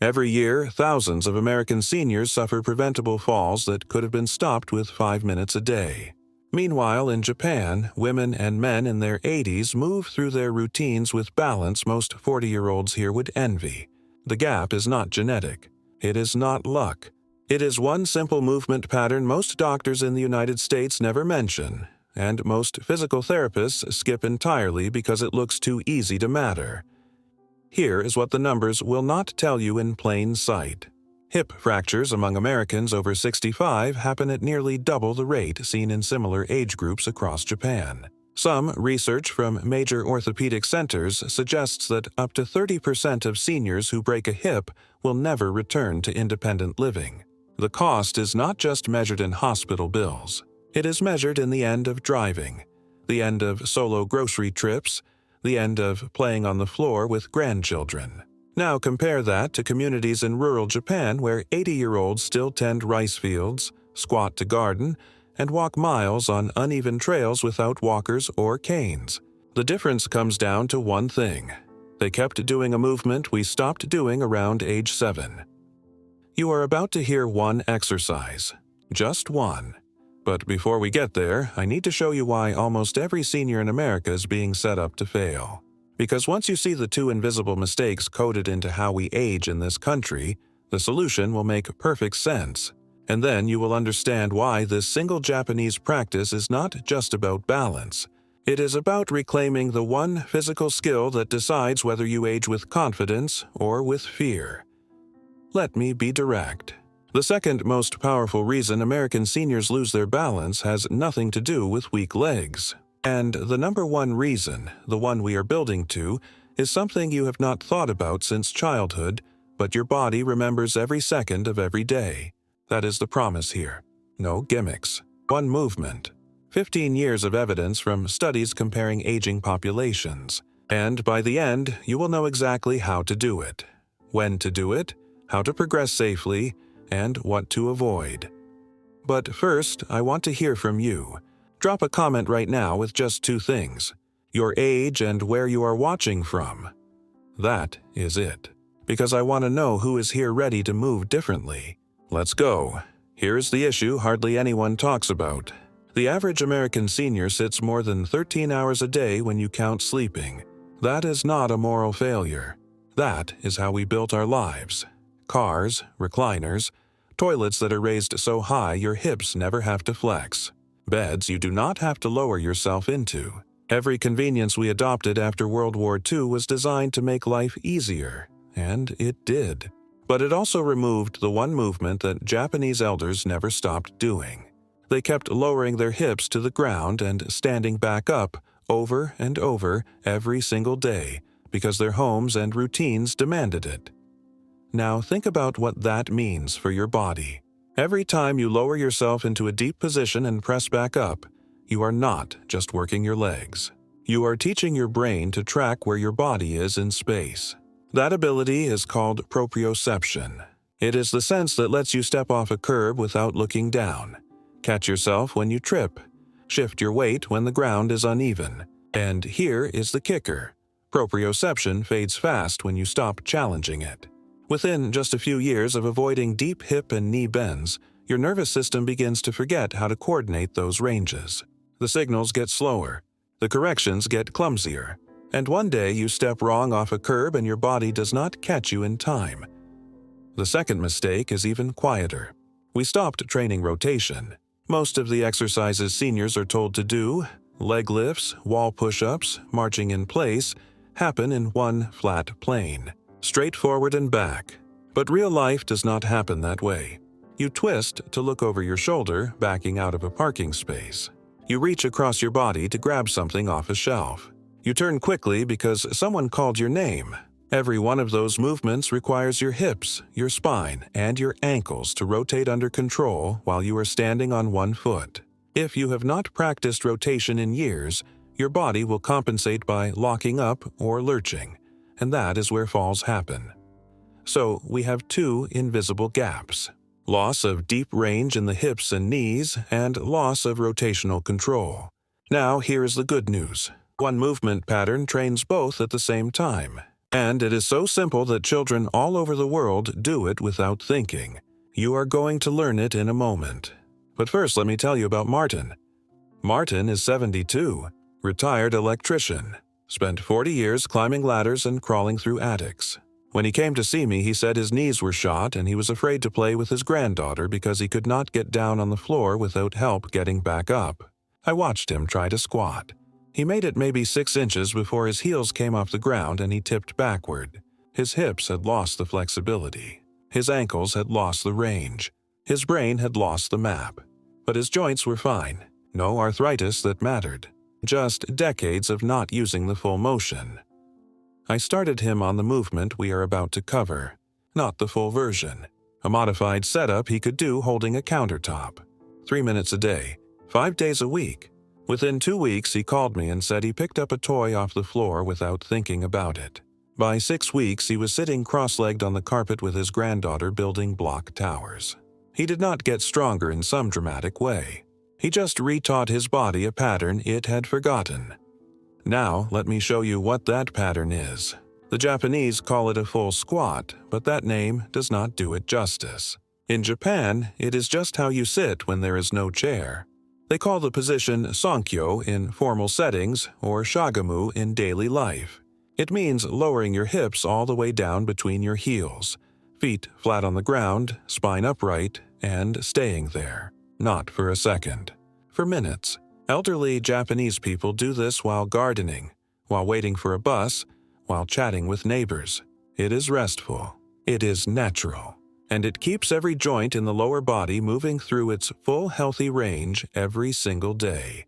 Every year, thousands of American seniors suffer preventable falls that could have been stopped with 5 minutes a day. Meanwhile, in Japan, women and men in their 80s move through their routines with balance most 40-year-olds here would envy. The gap is not genetic. It is not luck. It is one simple movement pattern most doctors in the United States never mention, and most physical therapists skip entirely because it looks too easy to matter. Here is what the numbers will not tell you in plain sight. Hip fractures among Americans over 65 happen at nearly double the rate seen in similar age groups across Japan. Some research from major orthopedic centers suggests that up to 30% of seniors who break a hip will never return to independent living. The cost is not just measured in hospital bills. It is measured in the end of driving, the end of solo grocery trips, the end of playing on the floor with grandchildren. Now compare that to communities in rural Japan where 80-year-olds still tend rice fields, squat to garden, and walk miles on uneven trails without walkers or canes. The difference comes down to one thing. They kept doing a movement we stopped doing around age 7. You are about to hear one exercise. Just one. But before we get there, I need to show you why almost every senior in America is being set up to fail. Because once you see the two invisible mistakes coded into how we age in this country, the solution will make perfect sense. And then you will understand why this single Japanese practice is not just about balance. It is about reclaiming the one physical skill that decides whether you age with confidence or with fear. Let me be direct. The second most powerful reason American seniors lose their balance has nothing to do with weak legs. And the number one reason, the one we are building to, is something you have not thought about since childhood, but your body remembers every second of every day. That is the promise here. No gimmicks. One movement. 15 years of evidence from studies comparing aging populations. And by the end, you will know exactly how to do it, when to do it, how to progress safely, and what to avoid. But first, I want to hear from you. Drop a comment right now with just 2 things: your age and where you are watching from. That is it. Because I want to know who is here ready to move differently. Let's go. Here is the issue hardly anyone talks about. The average American senior sits more than 13 hours a day when you count sleeping. That is not a moral failure. That is how we built our lives. Cars, recliners, toilets that are raised so high your hips never have to flex. Beds you do not have to lower yourself into. Every convenience we adopted after World War II was designed to make life easier, and it did. But it also removed the one movement that Japanese elders never stopped doing. They kept lowering their hips to the ground and standing back up over and over every single day because their homes and routines demanded it. Now think about what that means for your body. Every time you lower yourself into a deep position and press back up, you are not just working your legs. You are teaching your brain to track where your body is in space. That ability is called proprioception. It is the sense that lets you step off a curb without looking down, catch yourself when you trip, shift your weight when the ground is uneven. And here is the kicker. Proprioception fades fast when you stop challenging it. Within just a few years of avoiding deep hip and knee bends, your nervous system begins to forget how to coordinate those ranges. The signals get slower, the corrections get clumsier, and one day you step wrong off a curb and your body does not catch you in time. The second mistake is even quieter. We stopped training rotation. Most of the exercises seniors are told to do, leg lifts, wall push-ups, marching in place, happen in one flat plane. Straight forward and back. But real life does not happen that way. You twist to look over your shoulder, backing out of a parking space. You reach across your body to grab something off a shelf. You turn quickly because someone called your name. Every one of those movements requires your hips, your spine, and your ankles to rotate under control while you are standing on one foot. If you have not practiced rotation in years, your body will compensate by locking up or lurching. And that is where falls happen. So we have 2 invisible gaps: loss of deep range in the hips and knees, and loss of rotational control. Now here is the good news. One movement pattern trains both at the same time. And it is so simple that children all over the world do it without thinking. You are going to learn it in a moment. But first, let me tell you about Martin. Martin is 72, retired electrician, spent 40 years climbing ladders and crawling through attics. When he came to see me, he said his knees were shot and he was afraid to play with his granddaughter because he could not get down on the floor without help getting back up. I watched him try to squat. He made it maybe 6 inches before his heels came off the ground and he tipped backward. His hips had lost the flexibility. His ankles had lost the range. His brain had lost the map. But his joints were fine. No arthritis that mattered. Just decades of not using the full motion. I started him on the movement we are about to cover, not the full version. A modified setup he could do holding a countertop. 3 minutes a day, 5 days a week. Within 2 weeks, he called me and said he picked up a toy off the floor without thinking about it. By 6 weeks, he was sitting cross-legged on the carpet with his granddaughter building block towers. He did not get stronger in some dramatic way. He just retaught his body a pattern it had forgotten. Now, let me show you what that pattern is. The Japanese call it a full squat, but that name does not do it justice. In Japan, it is just how you sit when there is no chair. They call the position sankyo in formal settings or shagamu in daily life. It means lowering your hips all the way down between your heels, feet flat on the ground, spine upright, and staying there. Not for a second. For minutes. Elderly Japanese people do this while gardening, while waiting for a bus, while chatting with neighbors. It is restful. It is natural. And it keeps every joint in the lower body moving through its full healthy range every single day.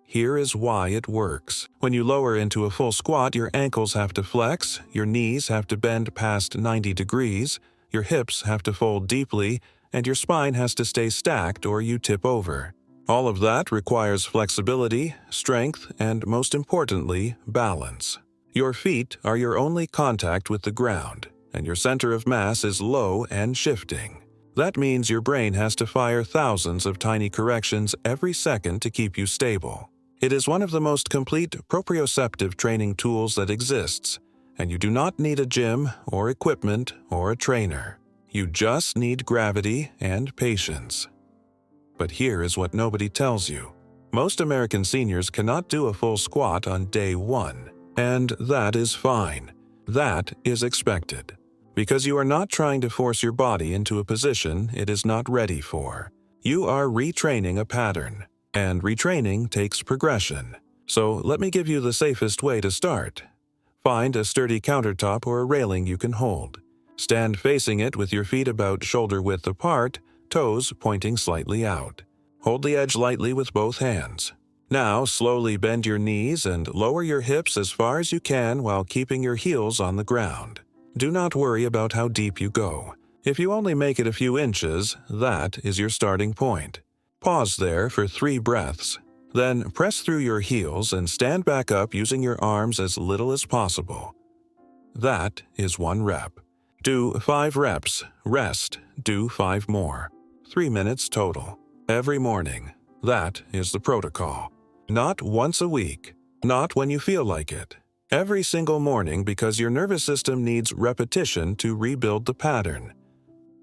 Here is why it works. When you lower into a full squat, your ankles have to flex, your knees have to bend past 90 degrees, your hips have to fold deeply, and your spine has to stay stacked or you tip over. All of that requires flexibility, strength, and most importantly, balance. Your feet are your only contact with the ground, and your center of mass is low and shifting. That means your brain has to fire thousands of tiny corrections every second to keep you stable. It is one of the most complete proprioceptive training tools that exists, and you do not need a gym or equipment or a trainer. You just need gravity and patience. But here is what nobody tells you. Most American seniors cannot do a full squat on day 1, and that is fine. That is expected. Because you are not trying to force your body into a position it is not ready for. You are retraining a pattern, and retraining takes progression. So let me give you the safest way to start. Find a sturdy countertop or a railing you can hold. Stand facing it with your feet about shoulder width apart, toes pointing slightly out. Hold the edge lightly with both hands. Now slowly bend your knees and lower your hips as far as you can while keeping your heels on the ground. Do not worry about how deep you go. If you only make it a few inches, that is your starting point. Pause there for 3 breaths. Then press through your heels and stand back up using your arms as little as possible. That is 1 rep. Do 5 reps, rest, do 5 more. 3 minutes total. Every morning. That is the protocol. Not once a week. Not when you feel like it. Every single morning because your nervous system needs repetition to rebuild the pattern.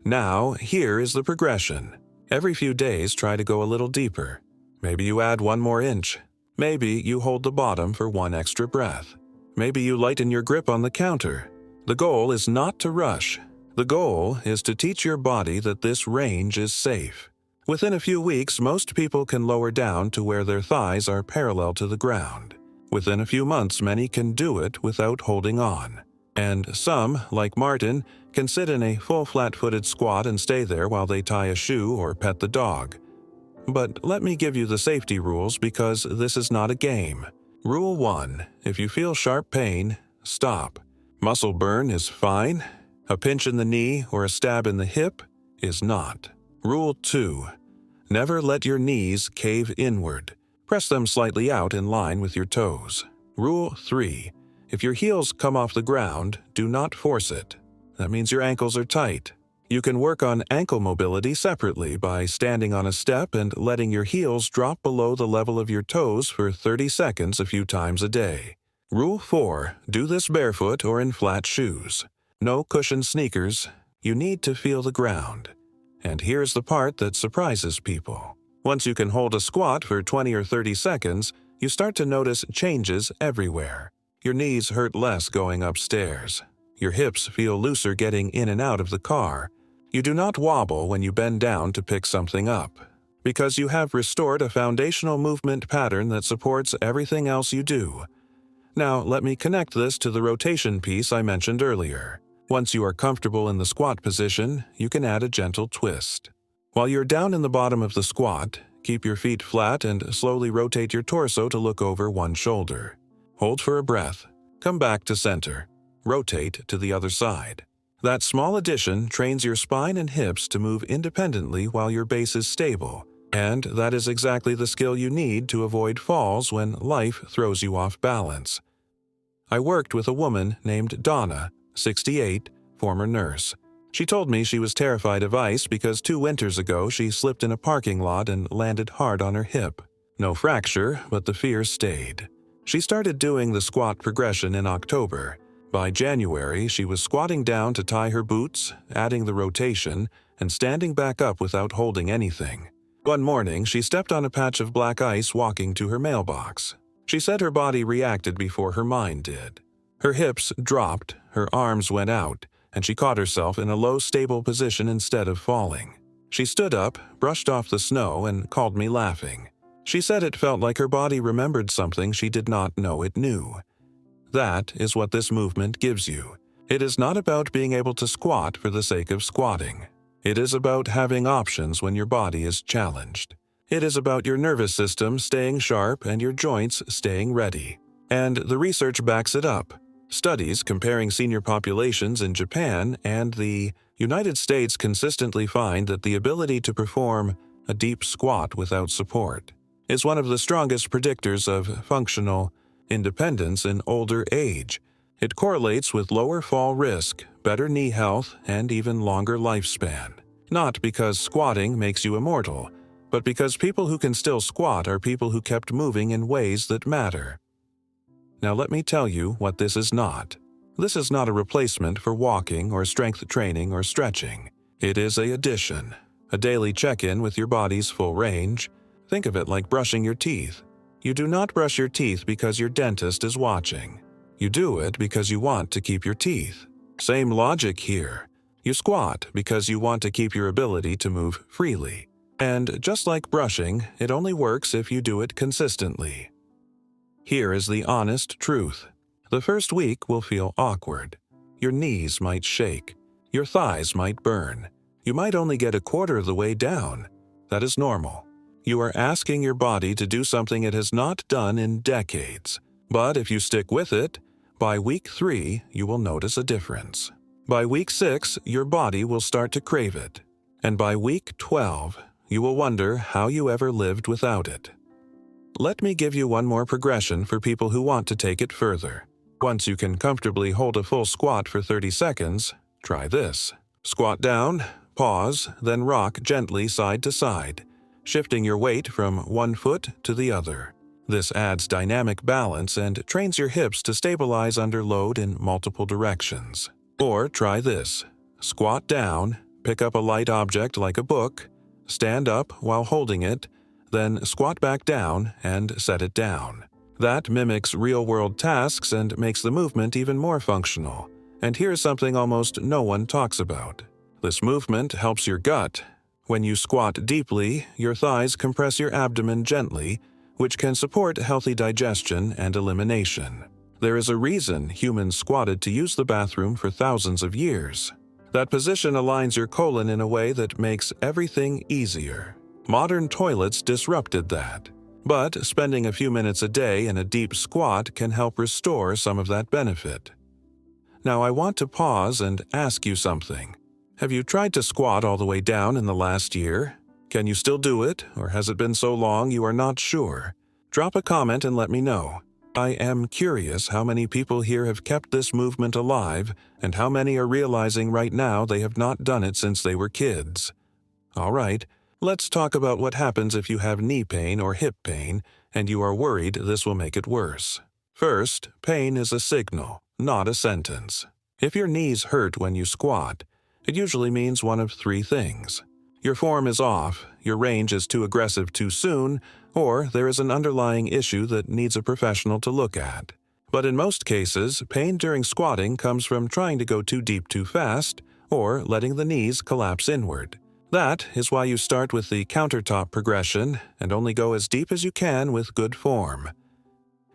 Now, here is the progression. Every few days, try to go a little deeper. Maybe you add 1 more inch. Maybe you hold the bottom for 1 extra breath. Maybe you lighten your grip on the counter. The goal is not to rush. The goal is to teach your body that this range is safe. Within a few weeks, most people can lower down to where their thighs are parallel to the ground. Within a few months, many can do it without holding on. And some, like Martin, can sit in a full flat-footed squat and stay there while they tie a shoe or pet the dog. But let me give you the safety rules because this is not a game. Rule 1. If you feel sharp pain, stop. Muscle burn is fine. A pinch in the knee or a stab in the hip is not. Rule 2. Never let your knees cave inward. Press them slightly out in line with your toes. Rule 3. If your heels come off the ground, do not force it. That means your ankles are tight. You can work on ankle mobility separately by standing on a step and letting your heels drop below the level of your toes for 30 seconds a few times a day. Rule 4. Do this barefoot or in flat shoes. No cushioned sneakers. You need to feel the ground. And here's the part that surprises people. Once you can hold a squat for 20 or 30 seconds, you start to notice changes everywhere. Your knees hurt less going upstairs. Your hips feel looser getting in and out of the car. You do not wobble when you bend down to pick something up, because you have restored a foundational movement pattern that supports everything else you do. Now, let me connect this to the rotation piece I mentioned earlier. Once you are comfortable in the squat position, you can add a gentle twist. While you're down in the bottom of the squat, keep your feet flat and slowly rotate your torso to look over one shoulder. Hold for a breath. Come back to center. Rotate to the other side. That small addition trains your spine and hips to move independently while your base is stable, and that is exactly the skill you need to avoid falls when life throws you off balance. I worked with a woman named Donna, 68, former nurse. She told me she was terrified of ice because 2 winters ago she slipped in a parking lot and landed hard on her hip. No fracture, but the fear stayed. She started doing the squat progression in October. By January, she was squatting down to tie her boots, adding the rotation, and standing back up without holding anything. One morning, she stepped on a patch of black ice walking to her mailbox. She said her body reacted before her mind did. Her hips dropped, her arms went out, and she caught herself in a low, stable position instead of falling. She stood up, brushed off the snow, and called me laughing. She said it felt like her body remembered something she did not know it knew. That is what this movement gives you. It is not about being able to squat for the sake of squatting. It is about having options when your body is challenged. It is about your nervous system staying sharp and your joints staying ready. And the research backs it up. Studies comparing senior populations in Japan and the United States consistently find that the ability to perform a deep squat without support is one of the strongest predictors of functional independence in older age. It correlates with lower fall risk, better knee health, and even longer lifespan. Not because squatting makes you immortal, but because people who can still squat are people who kept moving in ways that matter. Now let me tell you what this is not. This is not a replacement for walking or strength training or stretching. It is an addition, a daily check-in with your body's full range. Think of it like brushing your teeth. You do not brush your teeth because your dentist is watching. You do it because you want to keep your teeth. Same logic here. You squat because you want to keep your ability to move freely. And just like brushing, it only works if you do it consistently. Here is the honest truth. The first week will feel awkward. Your knees might shake. Your thighs might burn. You might only get a quarter of the way down. That is normal. You are asking your body to do something it has not done in decades. But if you stick with it, by week 3, you will notice a difference. By week 6, your body will start to crave it. And by week 12, you will wonder how you ever lived without it. Let me give you one more progression for people who want to take it further. Once you can comfortably hold a full squat for 30 seconds, try this. Squat down, pause, then rock gently side to side, shifting your weight from one foot to the other. This adds dynamic balance and trains your hips to stabilize under load in multiple directions. Or try this. Squat down, pick up a light object like a book, stand up while holding it, then squat back down and set it down. That mimics real-world tasks and makes the movement even more functional. And here's something almost no one talks about. This movement helps your gut. When you squat deeply, your thighs compress your abdomen gently, which can support healthy digestion and elimination. There is a reason humans squatted to use the bathroom for thousands of years. That position aligns your colon in a way that makes everything easier. Modern toilets disrupted that. But spending a few minutes a day in a deep squat can help restore some of that benefit. Now I want to pause and ask you something. Have you tried to squat all the way down in the last year? Can you still do it, or has it been so long you are not sure? Drop a comment and let me know. I am curious how many people here have kept this movement alive and how many are realizing right now they have not done it since they were kids. All right, let's talk about what happens if you have knee pain or hip pain and you are worried this will make it worse. First, pain is a signal, not a sentence. If your knees hurt when you squat, it usually means one of three things. Your form is off, your range is too aggressive too soon, or there is an underlying issue that needs a professional to look at. But in most cases, pain during squatting comes from trying to go too deep too fast, or letting the knees collapse inward. That is why you start with the countertop progression and only go as deep as you can with good form.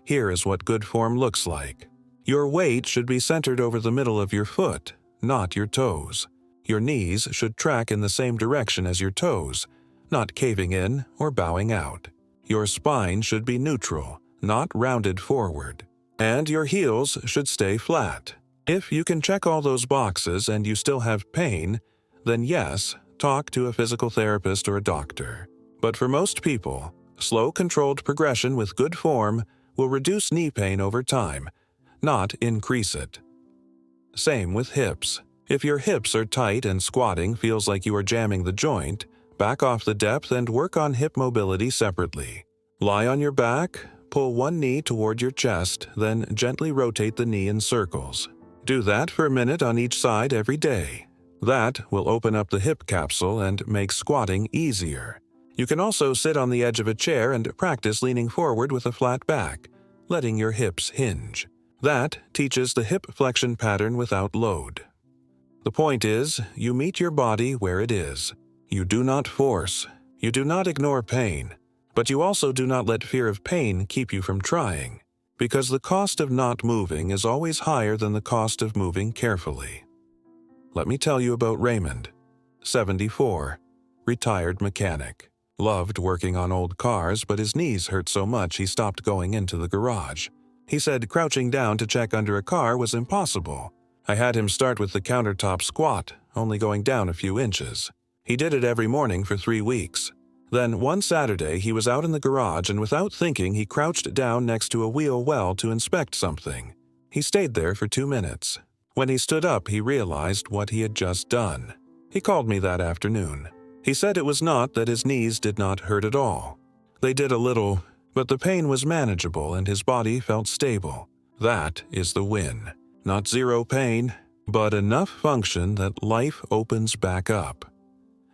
Here is what good form looks like. Your weight should be centered over the middle of your foot, not your toes. Your knees should track in the same direction as your toes, not caving in or bowing out. Your spine should be neutral, not rounded forward. And your heels should stay flat. If you can check all those boxes and you still have pain, then yes, talk to a physical therapist or a doctor. But for most people, slow controlled progression with good form will reduce knee pain over time, not increase it. Same with hips. If your hips are tight and squatting feels like you are jamming the joint, back off the depth and work on hip mobility separately. Lie on your back, pull one knee toward your chest, then gently rotate the knee in circles. Do that for a minute on each side every day. That will open up the hip capsule and make squatting easier. You can also sit on the edge of a chair and practice leaning forward with a flat back, letting your hips hinge. That teaches the hip flexion pattern without load. The point is, you meet your body where it is. You do not force. You do not ignore pain. But you also do not let fear of pain keep you from trying, because the cost of not moving is always higher than the cost of moving carefully. Let me tell you about Raymond, 74, retired mechanic. Loved working on old cars, but his knees hurt so much he stopped going into the garage. He said crouching down to check under a car was impossible. I had him start with the countertop squat, only going down a few inches. He did it every morning for 3 weeks. Then one Saturday he was out in the garage and without thinking he crouched down next to a wheel well to inspect something. He stayed there for 2 minutes. When he stood up he realized what he had just done. He called me that afternoon. He said it was not that his knees did not hurt at all. They did a little, but the pain was manageable and his body felt stable. That is the win. Not zero pain, but enough function that life opens back up.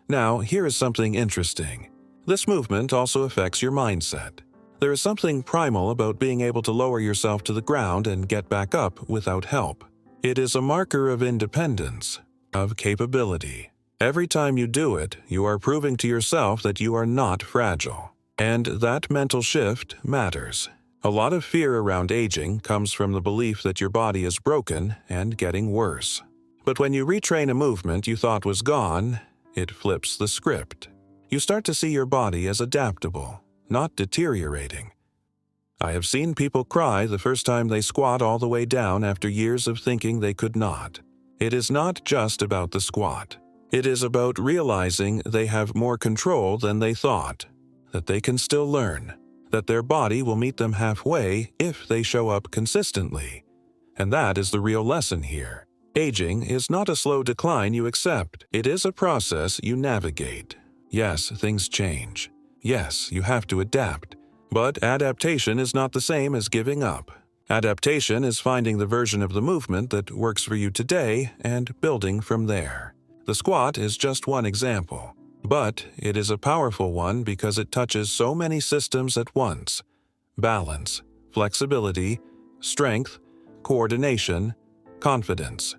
Now, here is something interesting. This movement also affects your mindset. There is something primal about being able to lower yourself to the ground and get back up without help. It is a marker of independence, of capability. Every time you do it, you are proving to yourself that you are not fragile. And that mental shift matters. A lot of fear around aging comes from the belief that your body is broken and getting worse. But when you retrain a movement you thought was gone, it flips the script. You start to see your body as adaptable, not deteriorating. I have seen people cry the first time they squat all the way down after years of thinking they could not. It is not just about the squat. It is about realizing they have more control than they thought, that they can still learn, that their body will meet them halfway if they show up consistently. And that is the real lesson here. Aging is not a slow decline you accept. It is a process you navigate. Yes, things change. Yes, you have to adapt. But adaptation is not the same as giving up. Adaptation is finding the version of the movement that works for you today and building from there. The squat is just one example. But it is a powerful one because it touches so many systems at once: balance, flexibility, strength, coordination, confidence.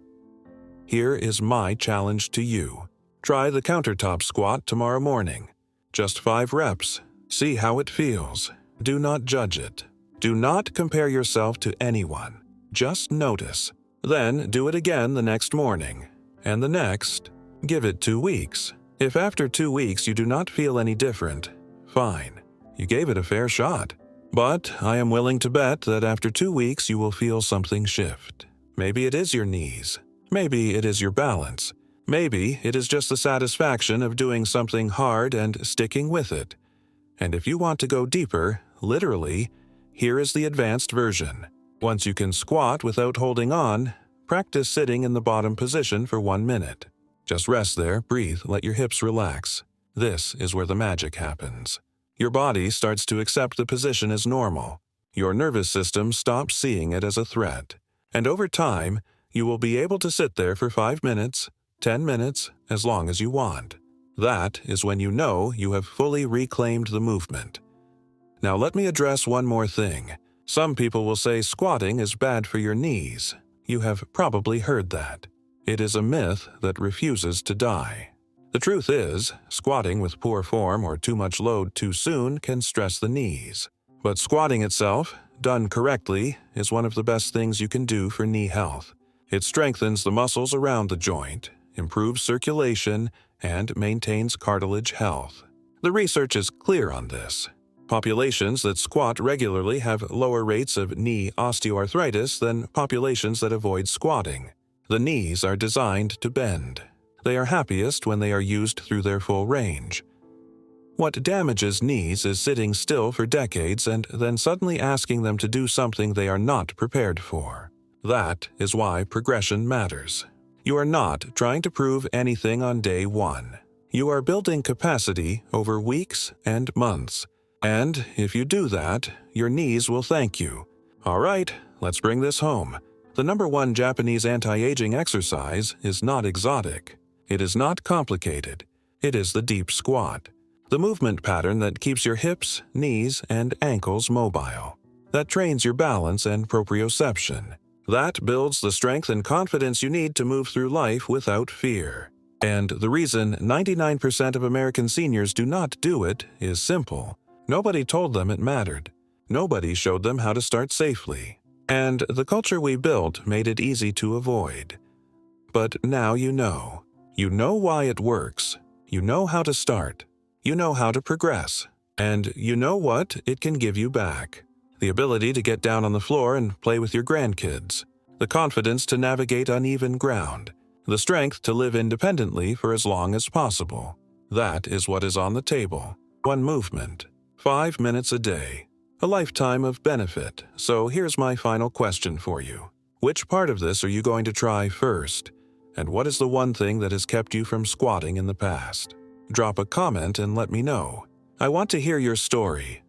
Here is my challenge to you. Try the countertop squat tomorrow morning. Just 5 reps. See how it feels. Do not judge it. Do not compare yourself to anyone. Just notice. Then do it again the next morning. And the next. Give it 2 weeks. If after 2 weeks you do not feel any different, fine. You gave it a fair shot. But I am willing to bet that after 2 weeks you will feel something shift. Maybe it is your knees. Maybe it is your balance. Maybe it is just the satisfaction of doing something hard and sticking with it. And if you want to go deeper, literally, here is the advanced version. Once you can squat without holding on, practice sitting in the bottom position for 1 minute. Just rest there, breathe, let your hips relax. This is where the magic happens. Your body starts to accept the position as normal. Your nervous system stops seeing it as a threat. And over time, you will be able to sit there for 5 minutes, 10 minutes, as long as you want. That is when you know you have fully reclaimed the movement. Now let me address one more thing. Some people will say squatting is bad for your knees. You have probably heard that. It is a myth that refuses to die. The truth is, squatting with poor form or too much load too soon can stress the knees. But squatting itself, done correctly, is one of the best things you can do for knee health. It strengthens the muscles around the joint, improves circulation, and maintains cartilage health. The research is clear on this. Populations that squat regularly have lower rates of knee osteoarthritis than populations that avoid squatting. The knees are designed to bend. They are happiest when they are used through their full range. What damages knees is sitting still for decades and then suddenly asking them to do something they are not prepared for. That is why progression matters. You are not trying to prove anything on day one. You are building capacity over weeks and months. And if you do that, your knees will thank you. All right, let's bring this home. The #1 Japanese anti-aging exercise is not exotic. It is not complicated. It is the deep squat. The movement pattern that keeps your hips, knees, and ankles mobile. That trains your balance and proprioception. That builds the strength and confidence you need to move through life without fear. And the reason 99% of American seniors do not do it is simple. Nobody told them it mattered. Nobody showed them how to start safely. And the culture we built made it easy to avoid. But now you know. You know why it works. You know how to start. You know how to progress. And you know what it can give you back. The ability to get down on the floor and play with your grandkids. The confidence to navigate uneven ground. The strength to live independently for as long as possible. That is what is on the table. One movement. 5 minutes a day. A lifetime of benefit. So here's my final question for you. Which part of this are you going to try first? And what is the one thing that has kept you from squatting in the past? Drop a comment and let me know. I want to hear your story.